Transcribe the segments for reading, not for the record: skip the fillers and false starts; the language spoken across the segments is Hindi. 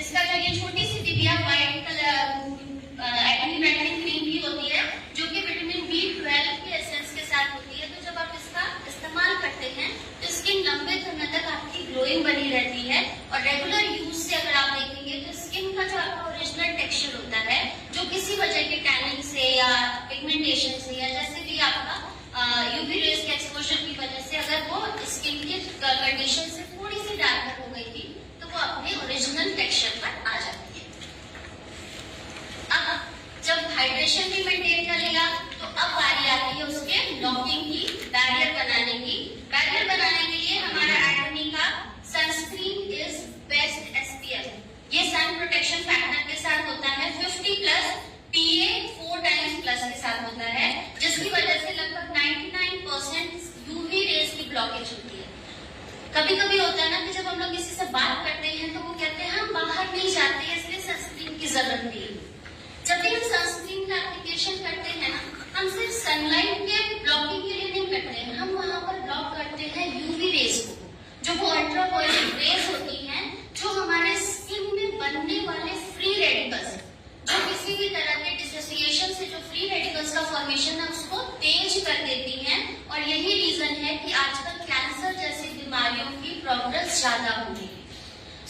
इसका जो ये छोटी सी डिबिया व्हाइट कलर एंटी क्रीम की होती है जो कि विटामिन B12 की एसेंस के साथ होती है। तो जब आप इसका इस्तेमाल करते हैं तो स्किन लंबे समय तक आपकी ग्लोइंग बनी रहती है और रेगुलर यूज से अगर आप देखेंगे तो स्किन का जो आपका ओरिजिनल टेक्सचर होता है जो किसी वजह के टैनिंग से या पिगमेंटेशन से या जैसे भी आपका यूवी रेज के एक्सपोजर की वजह से अगर वो स्किन के कंडीशन से थोड़ी सी डार्कर हो गई थी तो वो अपने ओरिजिनल टेक्सचर पर आ जाती है। अब जब हाइड्रेशन भी मेंटेन कर लिया तो अब बारी आती है उसके लॉकिंग की, बैरियर बनाने की। बैरियर बनाने के लिए हमारा एटमी का सनस्क्रीन इज बेस्ट SPF। ये सन प्रोटेक्शन फैक्टर के साथ होता है 50+ PA 4 टाइम्स प्लस के साथ होता है, जिसकी वजह से लगभग 99% यूवी रेज की ब्लॉकेज होती है। कभी कभी होता है ना कि जब हम लोग किसी से बात करते हैं तो वो कहते हैं हम बाहर नहीं जाते इसलिए सनस्क्रीन की जरूरत नहीं है। जब भी हम सनस्क्रीन का एप्लीकेशन करते हैं ना, हम सिर्फ सनलाइट के ब्लॉकिंग के लिए नहीं करते हैं, हम वहां पर ब्लॉक करते हैं यूवी रेज को, जो वो अल्ट्रावायलेट रेज होती हैं जो हमारे स्किन में बनने वाले फ्री रेडिकल्स, जो किसी भी तरह के डिसोसिएशन से जो फ्री रेडिकल्स का फॉर्मेशन है उसको तेज कर देती हैं। और यही रीजन है कि आजकल कैंसर जैसी बीमारियों की प्रोग्रेस ज्यादा हो रही है।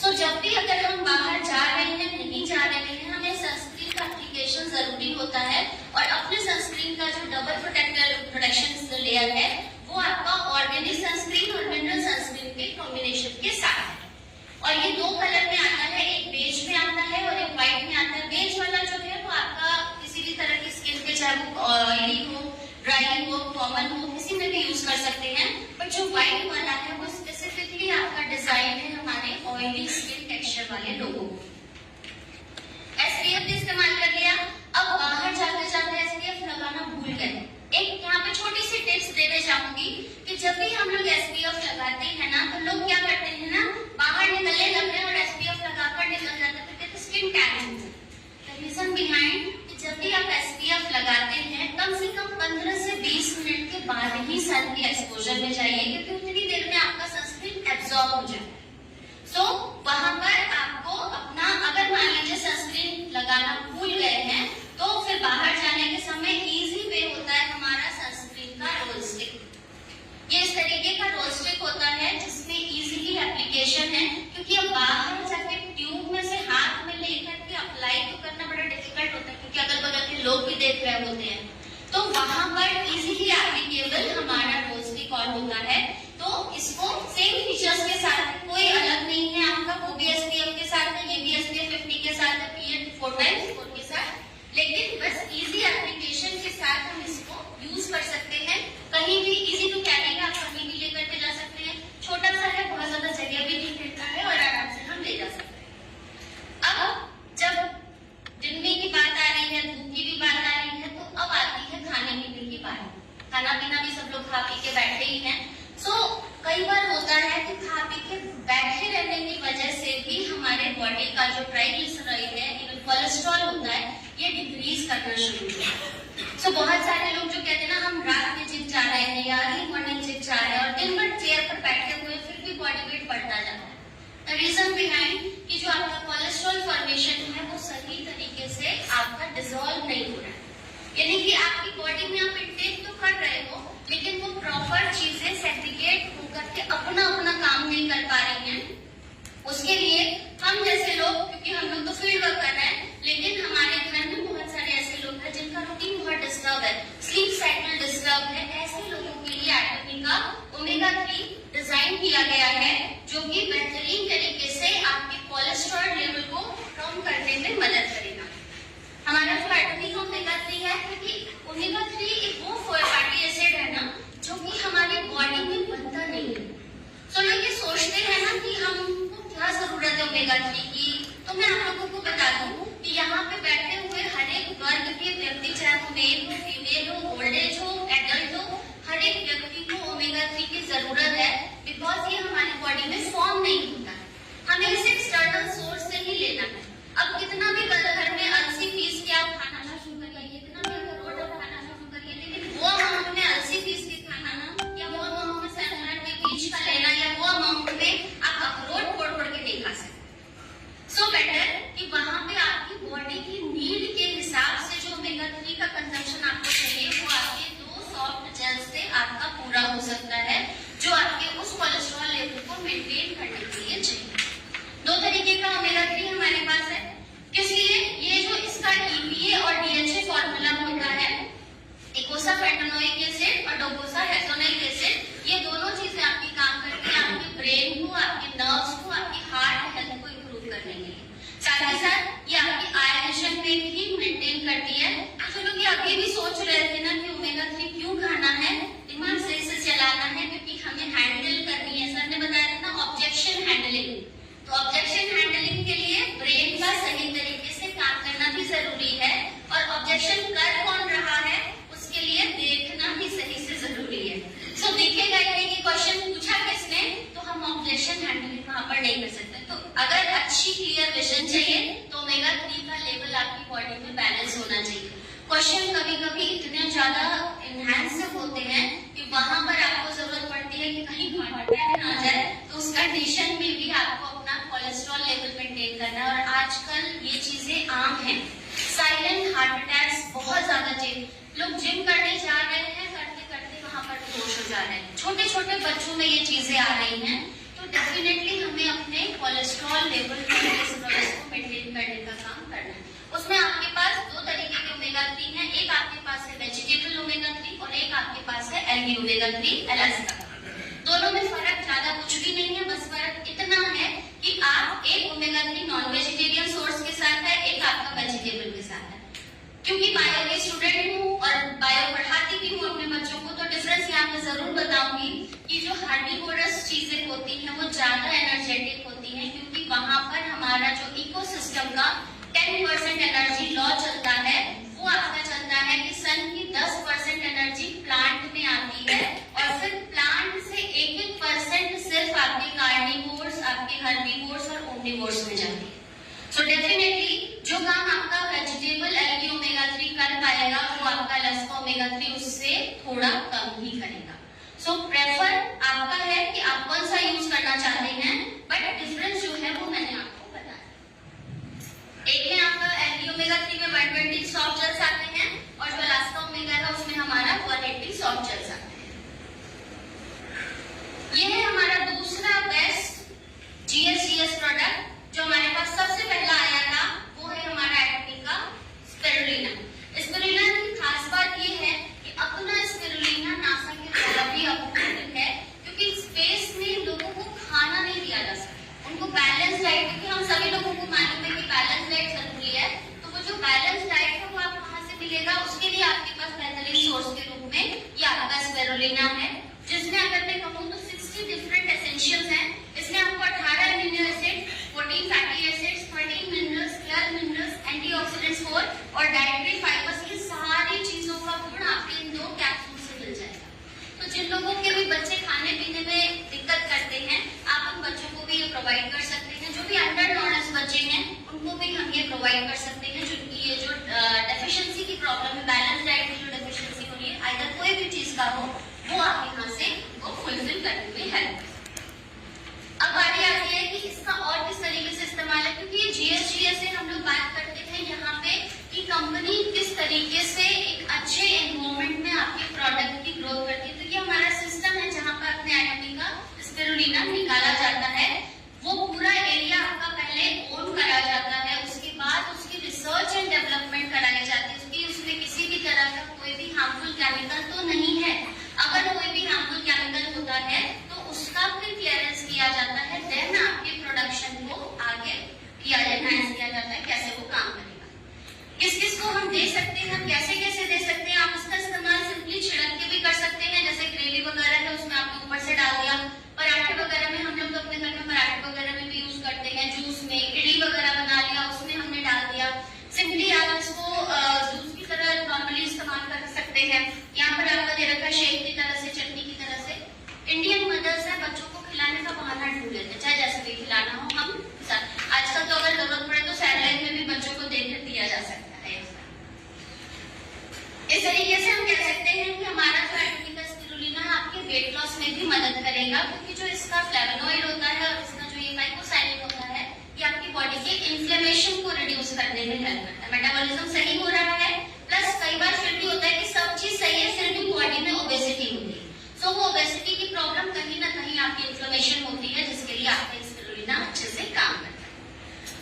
सो जब भी अगर हम बाहर जा रहे हैं, नहीं जा रहे हैं, हमें सनस्क्रीन का एप्लीकेशन जरूरी होता है। और अपने सनस्क्रीन का जो डबल प्रोटेक्शन लेयर है वो आपका ऑर्गेनिक सनस्क्रीन और मिनरल सनस्क्रीन के कॉम्बिनेशन के साथ है। और ये दो कलर में आता है, एक बेज में आता है और एक व्हाइट में आता है। बेज वाला जो है वो आपका किसी भी तरह की स्किन पे, चाहे वो ऑयली हो, ड्राई हो, कॉमन हो, किसी में भी यूज कर सकते हैं। बट जो व्हाइट वाला है वो स्पेसिफिकली आपका डिजाइन है हमारे ऑयली स्किन टेक्सचर वाले लोगों को। SPF भी इस्तेमाल कर लिया। अब बाहर जाते जाते SPF लगाना भूल गए। एक यहाँ पे छोटी सी टिप्स देने चाहूंगी कि जब भी हम लोग SPF लगाते हैं ना तो लोग क्या करते हैं ना, बाहर निकलने लग रहे हैं और SPF लगाकर निकल जाते हैं तो skin tanning. The reason behind कि जब भी आप SPF लगाते हैं कम से कम 15 से 20 मिनट के बाद ही सन के एक्सपोजर में जाइए, क्योंकि उतनी देर में आपका सनस्क्रीन एब्जॉर्ब हो जाए। सो वहां पर आपको अपना, अगर मान लीजिए सनस्क्रीन लगाना भूल गए हैं तो फिर बाहर जाने के समय इजी वे होता है हमारा सनस्क्रीन का रोल स्टिक। ये इस तरीके का रोल स्टिक होता है जिसमें इजीली एप्लीकेशन है, क्योंकि अब बाहर जाके ट्यूब में से हाथ में लेकर के अप्लाई तो करना बड़ा डिफिकल्ट होता है, क्योंकि अगल बगल के लोग भी देख रहे होते हैं। तो वहां पर इजीली एप्लीकेबल हमारा रोल स्टिक और होता है। तो इसको सेम फीचर्स के साथ, कोई अलग नहीं है आपका, वो भी SPF के साथ है, ये भी SPF 50 के साथ है, PA 4 टाइम्स 4 के साथ, लेकिन बस इजी एप्लीकेशन के साथ हम इसको यूज कर सकते हैं। कहीं भी इजी टू कैरी है, आप कहीं भी लेकर के जा सकते हैं। छोटा सा है, बहुत ज्यादा जगह भी नहीं लेता है और आराम से हम ले जा सकते हैं। अब जब दिन में की बात आ रही है, धूप की भी बात आ रही है, तो अब आती है खाने पीने की बात। खाना पीना भी सब लोग खा पी के बैठे ही हैं। सो कई बार होता है कि खा पी के बैठे रहने की वजह से भी हमारे बॉडी का जो ट्राइग्लिसराइड है, इवन कोलेस्ट्रॉल होता है, ये डिक्रीज करना शुरू हुआ। सो बहुत सारे लोग जो कहते हैं ना हम रात में जिम जा रहे हैं या अर्ली मॉर्निंग जिम जा रहे हैं और दिन भर चेयर पर बैठे हुए फिर भी बॉडी वेट बढ़ता जाता है। द रीजन बिहाइंड कि जो आपका कोलेस्ट्रॉल फॉर्मेशन है वो सही तरीके से आपका डिसॉल्व नहीं हो रहा है। यानी कि आपकी बॉडी में आप इंटेक तो कर रहे हो लेकिन वो प्रॉपर चीजें सेग्रीगेट होकर के अपना अपना काम नहीं कर पा रही हैं। उसके लिए हम जैसे लोग, क्योंकि हम लोग तो फील्ड वर्क कर रहे हैं, लेकिन हमारे घर में बहुत सारे ऐसे लोग हैं जिनका रूटीन बहुत डिस्टर्ब है, स्लीप साइकिल डिस्टर्ब है। ऐसे लोगों के लिए एटमी का ओमेगा 3 डिजाइन किया गया है जो कि बेहतरीन तरीके से आपके कोलेस्ट्रॉल लेवल को कम करने में मदद करेगा। हमारा जो एटमी का ओमेगा 3 है, क्योंकि ओमेगा 3 एक वो फैटी एसिड है ना जो कि हमारी बॉडी में बनता नहीं है। सो लोग ये सोचते हैं ना कि हमको क्या जरूरत है ओमेगा 3 की। तो मैं आप लोगों को बता दूं कि यहाँ पे बैठे हुए हर एक वर्ग के व्यक्ति, चाहे वो मेल हो, फीमेल हो, ओल्ड एज हो, एडल्ट हो, हर एक व्यक्ति को ओमेगा 3 की जरूरत है, बिकॉज ये हमारी बॉडी में फॉर्म नहीं होता है। हमें इसे एक्सटर्नल सोर्स से ही लेना है। अब कितना भी घर में अलसी पीस के आप खाना शुरू करिए, कितना भी अखरोट आप खाना शुरू करिए, लेकिन वो अमाउंट में अलसी पीस के खाना ना, या वो अमाउंट में सैलड के बीज का लेना, या वो अमाउंट में आप अखरोट फोड़ फोड़ के नहीं खा सकते। सो बेटर अच्छी क्लियर विजन चाहिए, तो ओमेगा 3 का लेवल आपकी बॉडी में बैलेंस होना चाहिए। क्वेश्चन कभी कभी इतने ज्यादा इनहैंसिव होते हैं कि वहां पर आपको जरूरत पड़ती है कि कहीं हार्ट अटैक ना आ जाए, तो उस कंडीशन में भी आपको अपना कोलेस्ट्रॉल लेवल मेंटेन करना है। और आजकल ये चीजें आम हैं, साइलेंट हार्ट अटैक्स बहुत ज्यादा लोग जिम करने जा रहे हैं, करते करते वहां पर बेहोश हो जा रहे हैं। छोटे छोटे बच्चों में ये चीजें आ रही हैं, तो डेफिनेटली हमें अपने कोलेस्ट्रॉल लेवल को मेंटेन करने का काम करना है। उसमें आपके पास दो तरीके के ओमेगा 3 है, एक आपके पास है वेजिटेबल ओमेगा 3 और एक आपके पास है एल्गी ओमेगा 3 एलास्का। दोनों में फर्क ज्यादा कुछ भी नहीं है, बस फर्क इतना है कि आप एक ओमेगा 3 नॉन वेजिटेरियन सोर्स के साथ है, एक आपका वेजिटेबल के साथ है। क्योंकि बायो के स्टूडेंट हूँ और बायो पढ़ाती भी हूँ अपने बच्चों को, तो डिफरेंस यहाँ पे जरूर बताऊंगी कि जो हार्बीवोरस चीजें होती हैं वो ज्यादा एनर्जेटिक होती हैं, क्योंकि वहां पर हमारा जो इकोसिस्टम का 10% एनर्जी लॉ चलता है, वो आपका चलता है कि सन की 10% एनर्जी प्लांट में आती है और फिर प्लांट से 1% सिर्फ आपके कार्निवोर्स, आपके हर्बीवोर्स और ओमनिवोर्स में जाती है। सो डेफिनेटली जो काम आपका वेजिटेबल एल्गी ओमेगा 3 कर पाएगा, वो आपका एलास्का ओमेगा 3 उससे थोड़ा कम ही करेगा। सो प्रेफर आपका है कि आप कौन सा यूज करना चाहते हैं, बट डिफरेंस जो है वो मैंने आपको बताया। एक में आपका एल्गी ओमेगा 3 में 120 सॉफ्ट जेल्स आते हैं और जो एलास्का ओमेगा है उसमें हमारा 180 सॉफ्ट जेल्स आते हैं। ये है हमारा दूसरा बेस्ट GSGS प्रोडक्ट जो हमारे पास सबसे पहला आया था, वो है हमारा एटमी का स्पिरुलिना। स्पिरुलिना की खास बात ये है कि अपना स्पिरुलिना नासा के द्वारा भी अप्रूव्ड है, क्योंकि स्पेस में लोगों को खाना नहीं दिया जा सकता, उनको बैलेंस डाइट, क्योंकि हम सभी लोगों को मालूम है कि बैलेंस डाइट जरूरी है, तो वो जो बैलेंस डाइट है वो आप कहाँ से मिलेगा, उसके लिए आपके पास बेहतरीन सोर्स के रूप में ये आपका स्पिरुलिना है, जिसमें अगर मैं कहूँ तो 60 डिफरेंट एसेंशियल्स हैं। इसमें आपको 18 amino acid, 14 fatty acids, 13 minerals, 12 minerals, antioxidants 4 और डाइटरी फाइबर्स की सारी चीजों का गुण आपके इन 2 कैप्सूल से मिल जाएगा। तो जिन लोगों के भी बच्चे खाने पीने में दिक्कत करते हैं, आप उन बच्चों को भी ये प्रोवाइड कर सकते हैं। जो भी अंडर नॉलेज बच्चे हैं उनको भी हम ये प्रोवाइड कर सकते हैं, जिनकी ये जो डेफिशिएंसी की प्रॉब्लम है, बैलेंस डाइट की जो डेफिशिएंसी हो रही है, आइदर कोई भी चीज का हो, वो आप यहाँ से वो फुलफिल करने में हेल्प कर। अब बारी आती है कि इसका और किस तरीके से इस्तेमाल है, क्योंकि ये GSGS से हम लोग बात करते थे यहाँ पे कि कंपनी किस तरीके से एक अच्छे एनवायरनमेंट में आपके प्रोडक्ट की ग्रोथ करती है। तो ये हमारा सिस्टम है जहाँ पर अपने एटमी का स्पिरुलिना निकाला जाता है। वो पूरा एरिया आपका पहले ओन करा जाता है, उसके बाद उसकी रिसर्च एंड डेवलपमेंट कराई जाती है, उसकी उसमें किसी भी तरह का कोई भी हार्मफुल केमिकल तो नहीं है। अगर कोई भी हार्मफुल केमिकल होता है तो उसका फिर क्लियरेंस किया जाता है, देन आपके प्रोडक्शन को आगे एनहांस किया जाता है, कैसे वो काम करेगा, किस किस को हम दे सकते हैं, कैसे कैसे दे सकते हैं। आप उसका इस्तेमाल सिंपली छिड़क के भी कर सकते हैं, जैसे ग्रेवी वगैरह है उसमें आपने ऊपर से डाल दिया, पराठे वगैरह में हम लोग अपने घर में पराठे वगैरह में भी यूज करते हैं, जूस में इडली वगैरह बना लिया उसमें हमने डाल दिया, सिंपली आप इसको जूस की तरह नॉर्मली इस्तेमाल कर सकते हैं। यहाँ पर आपका दे रखा है शेक की तरह से, चटनी की तरह से। इंडियन मदर्स है बच्चों को खिलाने का बहाना ढूंढ लेते हैं, चाहे जैसे भी खिलाना हो। हम आजकल तो अगर जरूरत पड़े तो सैलेड में भी बच्चों को देकर दिया जा सकता है। इस तरीके से हम कह सकते हैं कि हमारा जो एटमी का स्पिरुलिना आपके वेट लॉस में भी मदद करेगा, क्योंकि जो इसका फ्लेवोनॉइड होता है और इसका जो ये माइकोसाइलिन होता है, ये आपकी बॉडी के इन्फ्लेमेशन को रिड्यूस करने में हेल्प करता है। मेटाबॉलिज्म सही हो रहा है, प्लस कई बार फिर भी होता है कि सब चीज सही है, फिर भी बॉडी में ओबेसिटी होती है। सो वो ओबेसिटी की प्रॉब्लम कहीं ना कहीं आपकी इन्फ्लेमेशन होती है, जिसके लिए आपका स्पिरुलिना अच्छे से काम करता है।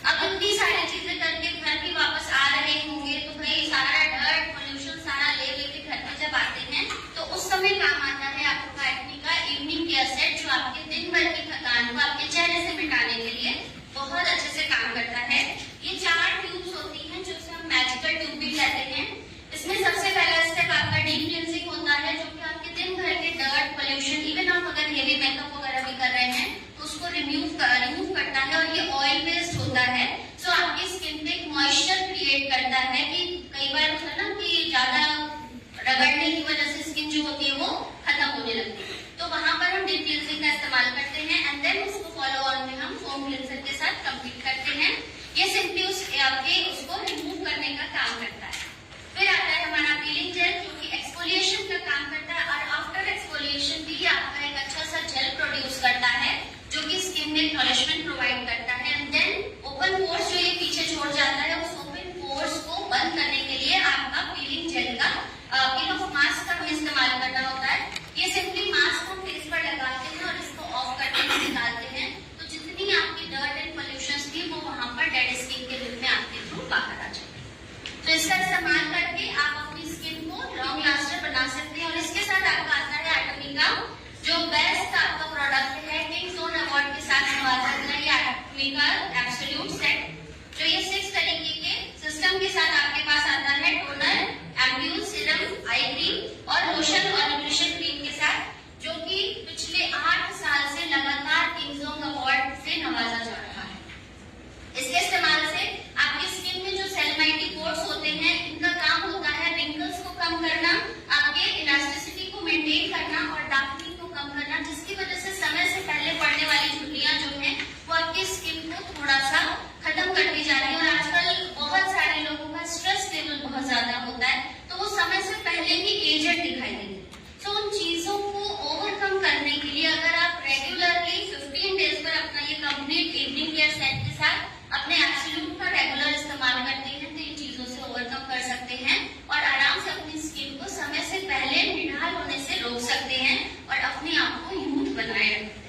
अब इतनी सारी चीजें करके घर भी वापस आ रहे होंगे, तो भाई सारा डर्ट पोल्यूशन सारा ले लेके घर पे जब आते हैं तो उस समय काम आता है आपका एटमी का इवनिंग केयर सेट, जो आपके दिन भर की थकान को आपके चेहरे से मिटाने के लिए बहुत अच्छे से काम करता है। ये 4 ट्यूब्स होती हैं, जो हम मैजिकल ट्यूब भी कहते हैं। इसमें सबसे पहला स्टेप आपका डीप क्लींजिंग होता है, जो कि आपके दिन भर के डर्ट पोल्यूशन, इवन आप अगर हेवी मेकअप वगैरह भी कर रहे हैं तो उसको रिमूव करता है, और ये ऑयल बेस्ड होता है। सो आपकी स्किन पे एक मॉइस्चर क्रिएट करता है, कि कई बार होता है ना कि ज्यादा रगड़ने की वजह से स्किन जो होती है वो खत्म होने लगती है, तो वहां पर हम डिफ्यूजिंग का इस्तेमाल करते हैं एंड देन उसको फॉलो ऑन में हम फोम क्लेंजर के साथ कंप्लीट करते हैं। ये सिंपली उसको रिमूव करने का काम करता है। फिर आता है हमारा पीलिंग जेल जो कि एक्सफोलिएशन का काम करता है और आफ्टर एक्सफोलिएशन भी आपका एक अच्छा सा जेल प्रोड्यूस करता है जो कि स्किन में नरिशमेंट प्रोवाइड करता है एंड देन ओपन पोर्स जो ये पीछे छोड़ जाता है उस ओपन पोर्स को बंद करने के लिए आपका पीलिंग जेल का मास्क का हमें इस्तेमाल करना होता है। ये सिंपली मास्क हम फेस पर लगाते हैं और इसको ऑफ करके निकालते हैं तो जितनी आपकी डर्ट एंड पोल्यूशन थी वो वहां पर डेड स्किन के रूप में आपके थ्रू बाहर आ जाए। तो इसका इस्तेमाल करके आप अपनी स्किन को लॉन्ग लास्टर बना सकते हैं और इसके साथ आपका आता है एटमी का जो बेस्ट आपका प्रोडक्ट है किंग जोन अवार्ड के साथ नवाजा गया ये एटमी का एब्सोल्यूट सेट जो ये 6 तरीके के सिस्टम के साथ आपके पास आता है टोनर, एम्ब्यूल, सीरम, आई क्रीम और लोशन और न्यूट्रिशन क्रीम के साथ जो कि पिछले 8 साल से लगातार किंग जोन अवार्ड से नवाजा जा रहा है। इसके इस्तेमाल से आपकी स्किन में जो सेलमाइटी पोर्स होते हैं इनका काम होता है रिंकल्स को कम करना, आपके इलास्टिसिटी को मेंटेन करना और डार्कनिंग को कम करना जिसकी वजह से समय से पहले पड़ने वाली झुर्रियां जो हैं वो आपकी स्किन को थोड़ा सा खत्म करती जा रही है। और आजकल बहुत सारे लोगों का स्ट्रेस लेवल बहुत ज्यादा होता है तो वो समय से पहले ही एजेड दिखाई देते हैं। तो उन चीजों को ओवरकम करने के लिए अगर आप रेगुलरली 15 डेज पर अपना ये कंप्लीट इवनिंग केयर सेट के साथ अपने एब्सोल्यूट का रेगुलर इस्तेमाल करते हैं तो इन चीजों से ओवरकम कर सकते हैं और आराम से अपनी स्किन को समय से पहले निढाल होने से रोक सकते हैं और अपने आप को यूथ बनाए रखते हैं।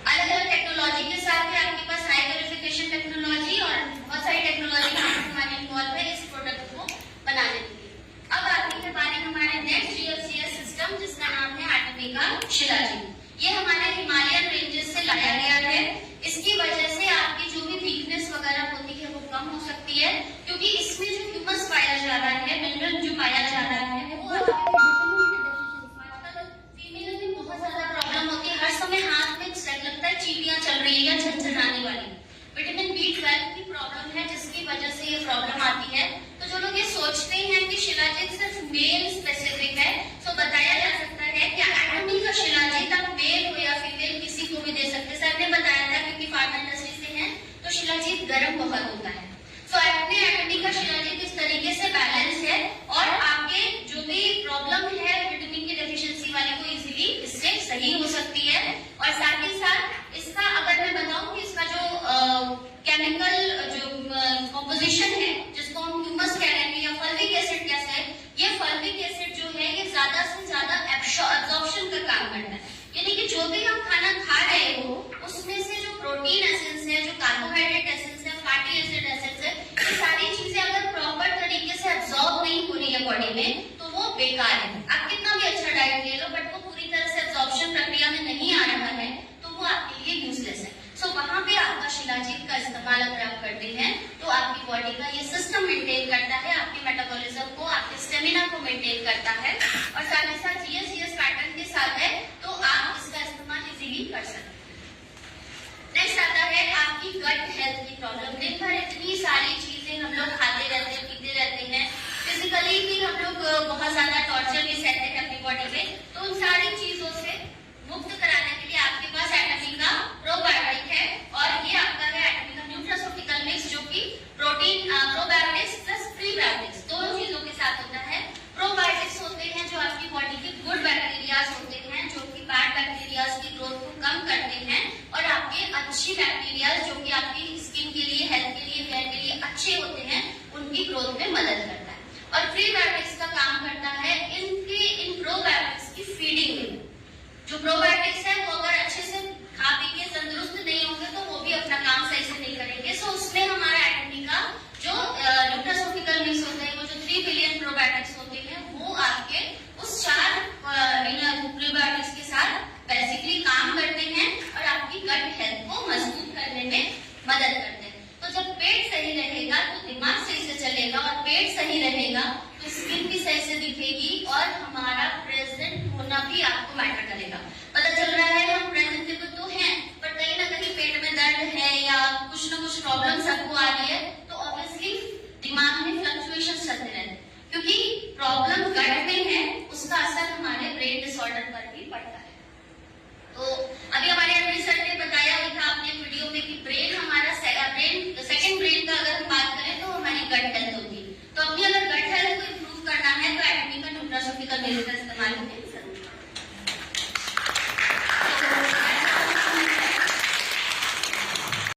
अलग अलग टेक्नोलॉजी के साथ है आपके पास हाई वेरिफिकेशन टेक्नोलॉजी और बहुत सारी टेक्नोलॉजी हमारे इन्वॉल्व है इस प्रोडक्ट को बनाने के लिए। अब आती है बारी हमारे नेक्स्ट GFCS सिस्टम जिसका नाम है एटमी का शिलाजीत। ये हमारे हिमालयन रेंजेस से लाया गया है। इसकी वजह से आपकी जो भी वीकनेस वगैरह होती है वो कम हो सकती है क्योंकि इसमें जो ह्यूमस पाया जा रहा है मिनरल जो पाया जा रहा है वो फीमेल में बहुत ज्यादा प्रॉब्लम होती है। हर समय हाथ में लगता है चींटियां चल रही है या झंझनाने वाली। विटामिन B12 की प्रॉब्लम है जिसकी वजह से ये प्रॉब्लम आती है। तो जो लोग ये सोचते हैं कि शिलाजीत सिर्फ मेल स्पेसिफिक है तो बताया जा सकता है कि एटमी का शिलाजीत आप मेल हो या फीमेल किसी को भी दे सकते हैं। सर ने बताया था क्योंकि फार्मा इंडस्ट्री से हैं तो शिलाजीत गर्म बहुत होता है। तो अपने एटमी का शिलाजीत इस तरीके से बैलेंस है और आपके जो भी प्रॉब्लम है विटामिन की डेफिशिएंसी वाली को इजीली इससे सही हो सकती है। और साथ ही साथ इसका अगर मैं बताऊं कि इसका जो केमिकल जो कंपोजिशन है जिसको हम ह्यूमस कह रहे हैं या फल्विक एसिड कैसे है, ये फल्विक एसिड जो है ये ज्यादा से ज्यादा एब्जॉर्प्शन का काम करता है। यानी कि जो भी हम खाना खा रहे हो उसमें से जो प्रोटीन एसेंस है, जो कार्बोहाइड्रेट एसेंस है, फैटी एसिड एसेंस है, ये सारी चीजें अगर प्रॉपर तरीके से एब्जॉर्ब नहीं हो रही है बॉडी में तो वो बेकार है। आप कितना भी अच्छा डाइट ले लो बट वो पूरी तरह से एब्जॉर्प्शन प्रक्रिया में नहीं आ रहा है तो वो आपके लिए यूजलेस है। सो वहां पे आपका शिलाजीत का इस्तेमाल अगर आप करते हैं तो आपकी बॉडी का ये सिस्टम मेंटेन करता है, आपके मेटाबॉलिज्म को, आपके स्टेमिना को मेंटेन करता है और साथ ही साथ GFCS पैटर्न के साथ है तो आप इसका इस्तेमाल इजीली कर सकते हैं। नेक्स्ट आता है आपकी गट हेल्थ की प्रॉब्लम। दिन भर इतनी सारी चीजें हम लोग खाते रहते हैं, पीते रहते हैं, फिजिकली भी हम लोग बहुत ज्यादा टॉर्चर भी सहते हैं अपनी बॉडी में। तो उन सारी चीजों से मुक्त कराने के लिए आपके पास एटमी का प्रोबायोटिक है और ये आपका है एटमी का न्यूट्रास्यूटिकल मिक्स जो कि प्रोटीन प्रोबायोटिक्स प्लस प्रीबायोटिक्स दोनों चीजों के साथ होता है। प्रोबायोटिक्स होते हैं जो आपकी बॉडी के गुड बैक्टीरियाज होते हैं जो कि बैड बैक्टीरियाज की ग्रोथ को कम करते हैं और आपके अच्छी बैक्टीरियाज जो कि आपकी स्किन के लिए, हेल्थ के लिए, हेयर के लिए अच्छे होते हैं उनकी ग्रोथ में मदद करता है। और प्रीबायोटिक्स का काम करता है इन प्रोबायोटिक्स की फीडिंग में। जो प्रोबायोटिक्स है वो अगर अच्छे से खा पी के तंदुरुस्त नहीं होंगे तो वो भी अपना काम सही से नहीं करेंगे। सो उसमें हमारा एटमी का जो न्यूट्रास्यूटिकल मिक्स होता है वो जो 3 बिलियन प्रोबायोटिक्स होते हैं वो आपके उस 4 प्रीबायोटिक्स के साथ बेसिकली काम करते हैं और आपकी गट हेल्थ को मजबूत करने में मदद करते हैं। तो जब पेट सही रहेगा तो दिमाग सही से चलेगा और पेट सही रहेगा तो स्किन भी सही से दिखेगी और हमारा प्रेजेंट होना भी आपको मैटर करेगा। पता चल रहा है हम प्रेजेंटेबल तो हैं पर कहीं ना कहीं पेट में दर्द है या कुछ ना कुछ प्रॉब्लम सबको आ रही है तो ऑब्वियसली दिमाग में फ्लक्चुएशन चलते रहते हैं क्योंकि प्रॉब्लम गट में है उसका असर हमारे ब्रेन डिसऑर्डर पर भी पड़ता है। गट हेल्थ होती है। तो अपनी अगर गट हेल्थ को इम्प्रूव करना है तो एटमी का न्यूट्रास्यूटिकल बेस का इस्तेमाल होते हैं।